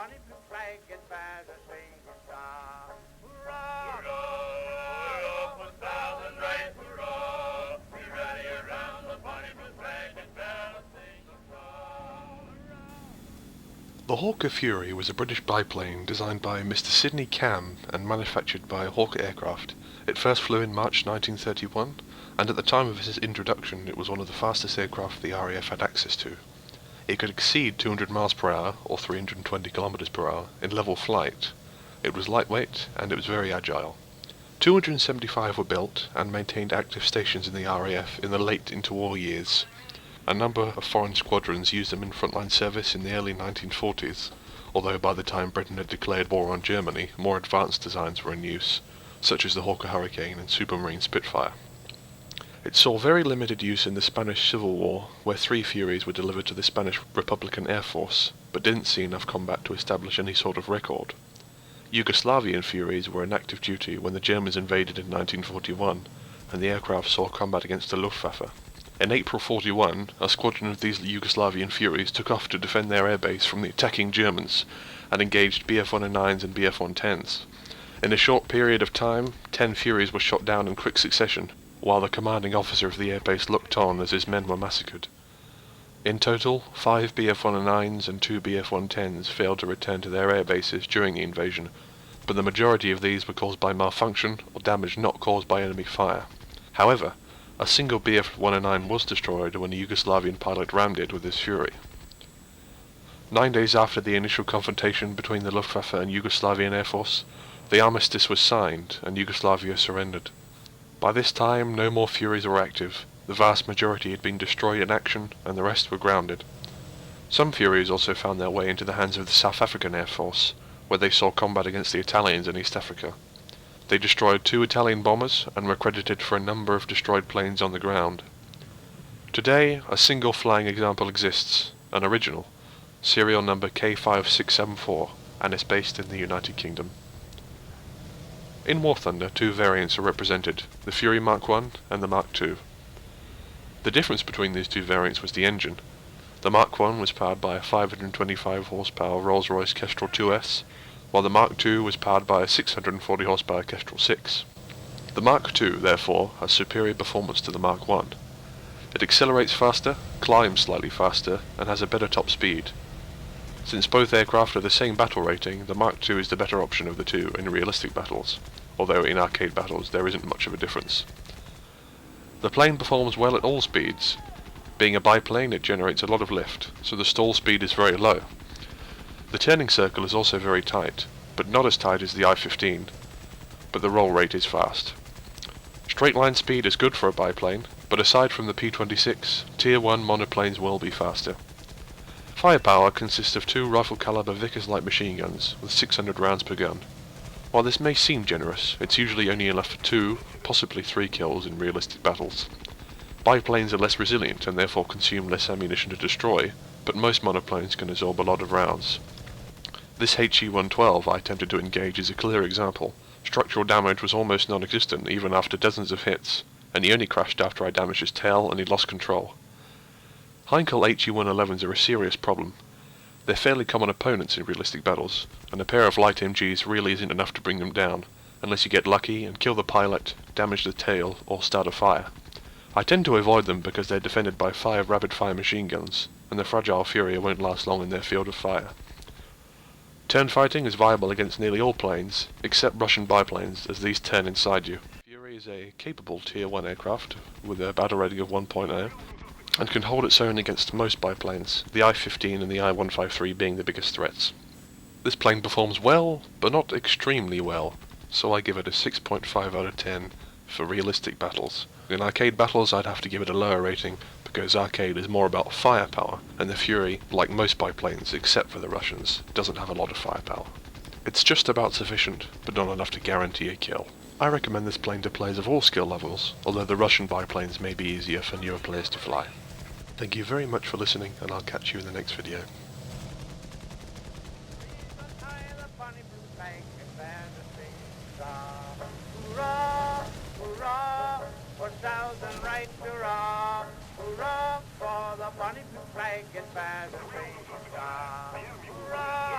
bonny blue flag it bears a single star. Hurrah, hurrah, for 1,000 right, hurrah. We rally around the bonny blue flag it bears a single star. The Hawker Fury was a British biplane designed by Mr. Sidney Cam and manufactured by Hawker Aircraft. It first flew in March 1931, and at the time of its introduction it was one of the fastest aircraft the RAF had access to. It could exceed 200 miles per hour, or 320 kilometers per hour, in level flight. It was lightweight, and it was very agile. 275 were built and maintained active stations in the RAF in the late interwar years. A number of foreign squadrons used them in frontline service in the early 1940s, although by the time Britain had declared war on Germany, more advanced designs were in use, such as the Hawker Hurricane and Supermarine Spitfire. It saw very limited use in the Spanish Civil War, where 3 Furies were delivered to the Spanish Republican Air Force, but didn't see enough combat to establish any sort of record. Yugoslavian Furies were in active duty when the Germans invaded in 1941, and the aircraft saw combat against the Luftwaffe. In April 41, a squadron of these Yugoslavian Furies took off to defend their airbase from the attacking Germans, and engaged Bf-109s and Bf-110s. In a short period of time, 10 Furies were shot down in quick succession, while the commanding officer of the airbase looked on as his men were massacred. In total, 5 Bf-109s and 2 Bf-110s failed to return to their airbases during the invasion, but the majority of these were caused by malfunction or damage not caused by enemy fire. However, a single Bf-109 was destroyed when a Yugoslavian pilot rammed it with his Fury. 9 days after the initial confrontation between the Luftwaffe and Yugoslavian Air Force, the armistice was signed and Yugoslavia surrendered. By this time, no more Furies were active. The vast majority had been destroyed in action, and the rest were grounded. Some Furies also found their way into the hands of the South African Air Force, where they saw combat against the Italians in East Africa. They destroyed 2 Italian bombers, and were credited for a number of destroyed planes on the ground. Today, a single flying example exists, an original, serial number K5674, and is based in the United Kingdom. In War Thunder, 2 variants are represented, the Fury Mark I and the Mark II. The difference between these 2 variants was the engine. The Mark I was powered by a 525 horsepower Rolls-Royce Kestrel 2S, while the Mark II was powered by a 640 horsepower Kestrel 6. The Mark II, therefore, has superior performance to the Mark I. It accelerates faster, climbs slightly faster, and has a better top speed. Since both aircraft are the same battle rating, the Mark II is the better option of the 2 in realistic battles, although in arcade battles there isn't much of a difference. The plane performs well at all speeds. Being a biplane, it generates a lot of lift, so the stall speed is very low. The turning circle is also very tight, but not as tight as the I-15, but the roll rate is fast. Straight line speed is good for a biplane, but aside from the P-26, Tier 1 monoplanes will be faster. Firepower consists of 2 rifle-caliber Vickers light machine guns with 600 rounds per gun. While this may seem generous, it's usually only enough for 2, possibly 3 kills in realistic battles. Biplanes are less resilient and therefore consume less ammunition to destroy, but most monoplanes can absorb a lot of rounds. This HE-112 I attempted to engage is a clear example. Structural damage was almost non-existent even after dozens of hits, and he only crashed after I damaged his tail and he lost control. Heinkel HE-111s are a serious problem. They're fairly common opponents in realistic battles, and a pair of light MGs really isn't enough to bring them down, unless you get lucky and kill the pilot, damage the tail, or start a fire. I tend to avoid them because they're defended by 5 rapid-fire machine guns, and the fragile Fury won't last long in their field of fire. Turn fighting is viable against nearly all planes, except Russian biplanes, as these turn inside you. Fury is a capable Tier 1 aircraft, with a battle rating of 1.0, and can hold its own against most biplanes, the I-15 and the I-153 being the biggest threats. This plane performs well, but not extremely well, so I give it a 6.5 out of 10 for realistic battles. In arcade battles I'd have to give it a lower rating, because arcade is more about firepower, and the Fury, like most biplanes except for the Russians, doesn't have a lot of firepower. It's just about sufficient, but not enough to guarantee a kill. I recommend this plane to players of all skill levels, although the Russian biplanes may be easier for newer players to fly. Thank you very much for listening, and I'll catch you in the next video. Hurrah, hurrah, for 1,000 right, hurrah, hurrah, for the bonny blue flag it bears a single star. Hurrah!